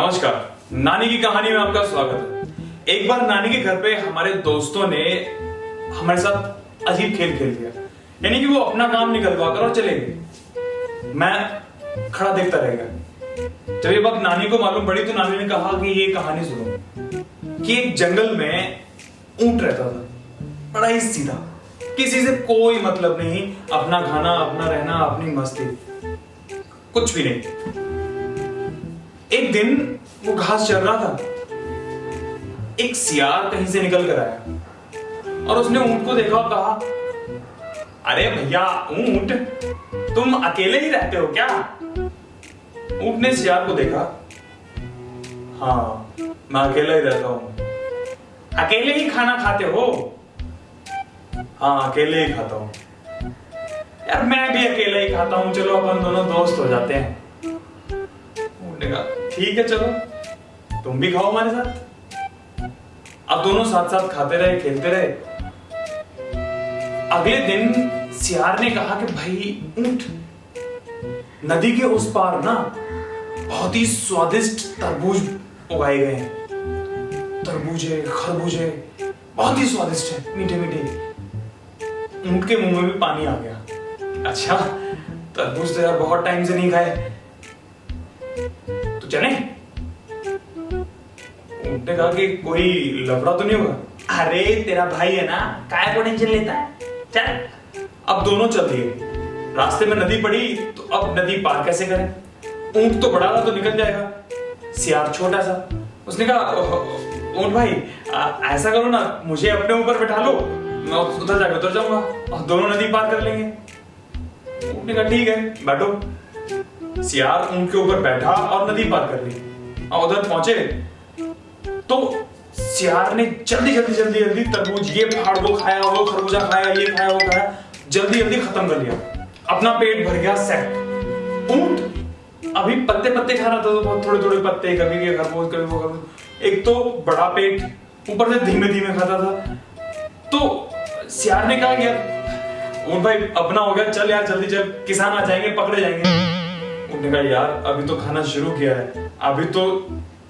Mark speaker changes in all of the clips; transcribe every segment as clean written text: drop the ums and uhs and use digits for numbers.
Speaker 1: नमस्कार। नानी की कहानी में आपका स्वागत है। एक बार नानी के घर पे हमारे दोस्तों ने हमारे साथ अजीब खेल खेल दिया, यानी कि वो अपना काम निकलवा कर और चले गए। मैं खड़ा देखता रह गया। जब ये बात नानी को मालूम पड़ी तो नानी ने कहा कि ये कहानी सुनो कि एक जंगल में ऊंट रहता था, बड़ा ही सीधा, किसी से कोई मतलब नहीं, अपना खाना, अपना रहना, अपनी मस्ती, कुछ भी नहीं। एक दिन वो घास चर रहा था, एक सियार कहीं से निकल कर आया और उसने ऊंट को देखा और कहा, अरे भैया ऊंट, तुम अकेले ही रहते हो क्या? ऊंट ने सियार को देखा, हाँ मैं अकेला ही रहता हूं। अकेले ही खाना खाते हो? हाँ अकेले ही खाता हूं। यार मैं भी अकेला ही खाता हूं, चलो अपन दोनों दोस्त हो जाते हैं। ठीक है चलो तुम भी खाओ हमारे साथ। अब दोनों साथ साथ खाते रहे, खेलते रहे। अगले दिन सियार ने कहा कि भाई ऊंट, नदी के उस पार ना बहुत ही स्वादिष्ट तरबूज उगाए गए हैं। तरबूजे, खरबूजे बहुत ही स्वादिष्ट है, मीठे मीठे। ऊंट के मुंह में भी पानी आ गया। अच्छा तरबूज तो यार बहुत टाइम से नहीं खाए, तो चले? ऊंट ने कहा कि कोई लफड़ा तो नहीं होगा? अरे तेरा भाई है ना, काय को टेंशन लेता है, चल। अब दोनों चल दिए। रास्ते में नदी पड़ी तो अब नदी पार कैसे करें? ऊंट तो बड़ा था तो निकल जाएगा, सियार छोटा सा। उसने कहा ऊंट भाई ऐसा करो ना, मुझे अपने ऊपर बैठा लो, मैं उधर जाकर उतर जाऊंगा और दोनों नदी पार कर लेंगे। ऊंट ने कहा ठीक है बैठो। सियार ऊंट के ऊपर बैठा और नदी पार कर ली और उधर पहुंचे तो सियार ने जल्दी जल्दी जल्दी जल्दी तरबूज, ये फाड़ वो खाया, वो खरबूजा खाया, ये खाया, वो खाया, जल्दी जल्दी खत्म कर लिया। अपना पेट भर गया, सेट। ऊंट अभी पत्ते पत्ते खा रहा था, तो बहुत थोड़े थोड़े पत्ते, कभी ये खरबूज, कभी वो खरबूज। एक तो बड़ा पेट, ऊपर से धीमे धीमे खाता था। तो सियार ने कहा यार ऊंट भाई अपना हो गया, चल यार जल्दी चल, किसान आ जाएंगे, पकड़े जाएंगे। ऊंट ने कहा यार अभी तो खाना शुरू किया है, अभी तो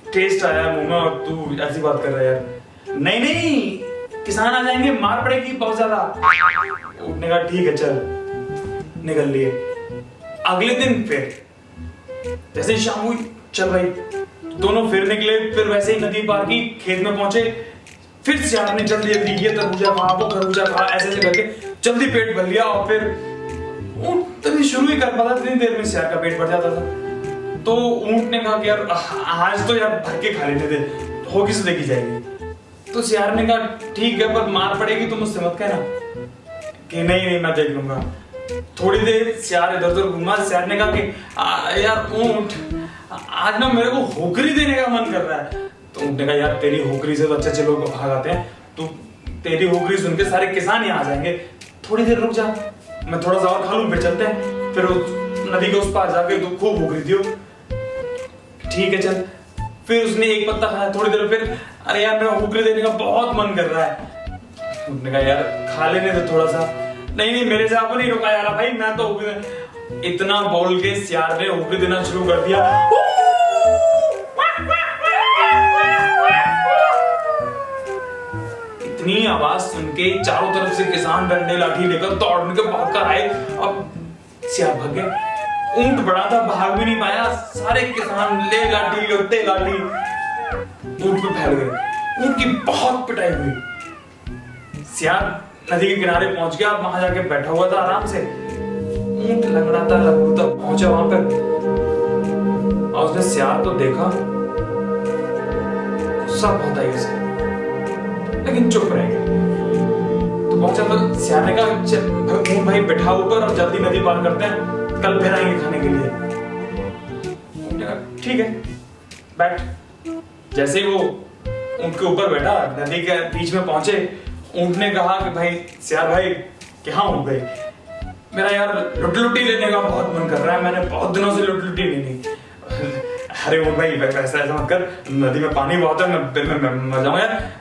Speaker 1: टेस्ट आया मुंह में और तू ऐसी बात कर रहा है यार। नहीं नहीं किसान आ जाएंगे, मार पड़ेगी बहुत ज्यादा। ऊंट ने कहा ठीक है चल, निकल लिए। अगले दिन फिर जैसे शाम हुई, चल भाई, दोनों फिर निकले। फिर वैसे ही नदी पार की, खेत में पहुंचे। फिर सियार ने जल्दी जल्दी ये तरबूजा खा, वो खरबूजा खा, ऐसे ऐसे करके जल्दी पेट भर लिया। और फिर ऊंट तभी शुरू ही कर पाता, इतनी देर में सियार का पेट भर जाता था। तो ऊंट ने कहा कि यार आज तो यार भर के खा लेने दे, होगी से देखी जाएगी। तो सियार ने कहा ठीक है पर मार पड़ेगी तो मुझसे मत कहना। कि नहीं नहीं मैं देख लूंगा। थोड़ी देर सियार इधर उधर घूमा। सियार ने कहा कि यार ऊंट, आज ना मेरे को होकरी देने का मन कर रहा है। तो ऊंट ने कहा यार तेरी होकरी से तो अच्छे अच्छे लोग भाग आते हैं, तो तेरी होकरी सुन के सारे किसान यहाँ आ जाएंगे, थोड़ी देर रुक जा, मैं थोड़ा सा और खा लूं, फिर चलते हैं। फिर नदी के उस पार जाके तो खूब भूख रही थी। ठीक है चल। फिर उसने एक पत्ता खाया, थोड़ी देर फिर अरे यार मेरा हुक्री देने का बहुत मन कर रहा है। उसने कहा यार खा लेने दे थोड़ा सा। नहीं नहीं मेरे से आपको नहीं रुका यार भाई, मैं तो हुक्री। इतना बोल के सियार ने हुक्री देना शुरू कर दिया। इतनी आवाज सुन के चारों तरफ से किसान डंडे लाठी लेकर दौड़ के भाग कर आए। अब सियार भाग गए। ऊंट बड़ा था, भाग भी नहीं पाया। सारे किसान ले लाठी लोटे लाठी ऊंट पे फैल गए। ऊंट की बहुत पिटाई हुई। सियार नदी के किनारे पहुंच गया, वहां जाके बैठा हुआ था आराम से। ऊंट लंगड़ाता लंगड़ाता पहुंचा वहां पर और उसने सियार को देखा। गुस्सा बहुत आई उसे, लेकिन चुप रह गया। तो पहुंचा तो सियार ने कहा ऊंट भाई बैठा ऊपर और जल्दी नदी पार करते हैं, कल फिर आएंगे खाने के लिए। ठीक है बैठ। जैसे ही वो ऊंट के ऊपर बैठा, नदी के बीच में पहुंचे, ऊंट ने कहा कि भाई सियार भाई क्या हो गई, मेरा यार लुटी लुटी लेने का बहुत मन कर रहा है, मैंने बहुत दिनों से लुटी लुटी नहीं ली। अरे ऊंट भाई ऐसा ऐसा मत कर, नदी में पानी बहुत है, मैं मर जाऊंगा यार,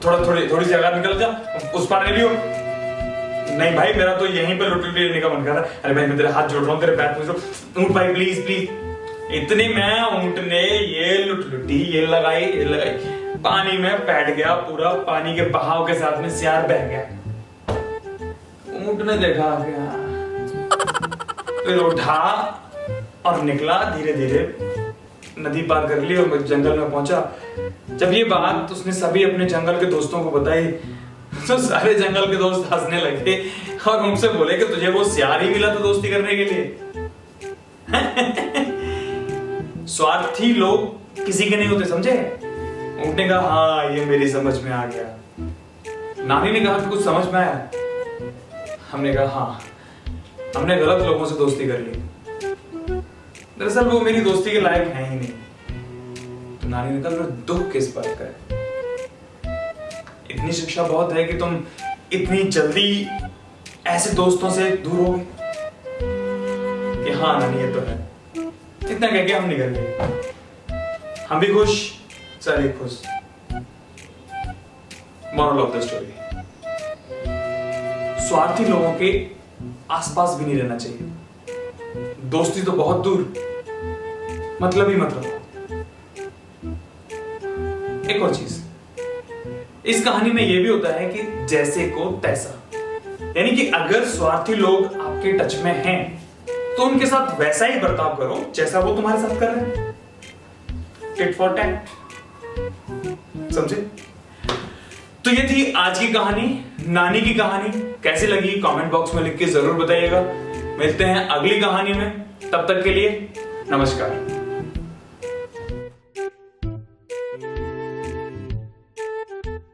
Speaker 1: थोड़ी सी जगह निकल जा, उस पार ले लियो। नहीं भाई मेरा तो यहीं पे लुटी लेने का मन कर रहा है। अरे भाई मैं तेरे हाथ जोड़ रहा हूँ, तेरे पैर पूछ रहा हूँ, ऊंट भाई प्लीज प्लीज। इतने में ऊंट ने ये लुटी ये लगाई पानी में बैठ गया, पूरा पानी के बहाव के साथ में सियार बह गया। ऊंट ने देखा गया, फिर उठा और निकला धीरे धीरे, नदी पार कर ली और जंगल में पहुंचा। जब ये बात उसने सभी अपने जंगल के दोस्तों को बताई तो सारे जंगल के दोस्त हंसने लगे और उनसे बोले कि तुझे वो सियार ही मिला था दोस्ती करने के लिए। स्वार्थी लोग किसी के नहीं होते, समझे? ऊंट ने कहा हाँ ये मेरी समझ में आ गया। नानी ने कहा कि कुछ समझ में आया? हमने कहा हाँ, हमने गलत लोगों से दोस्ती कर ली, दरअसल वो मेरी दोस्ती के लायक है ही नहीं। तो नानी ने कहा फिर दुख किस बात का है? इतनी शिक्षा बहुत है कि तुम इतनी जल्दी ऐसे दोस्तों से दूर हो गए कि हाँ नानी ये तो है। इतना कह के हम निकल गए, हम भी खुश, सारे खुश। मॉरल ऑफ द स्टोरी, स्वार्थी लोगों के आसपास भी नहीं रहना चाहिए। दोस्ती तो बहुत दूर, मतलब ही मतलब। एक और चीज इस कहानी में यह भी होता है कि जैसे को तैसा, यानी कि अगर स्वार्थी लोग आपके टच में हैं तो उनके साथ वैसा ही बर्ताव करो जैसा वो तुम्हारे साथ कर रहे हैं। टिट फॉर टैट, समझे? तो ये थी आज की कहानी, नानी की कहानी। कैसी लगी कमेंट बॉक्स में लिख के जरूर बताइएगा। मिलते हैं अगली कहानी में, तब तक के लिए नमस्कार।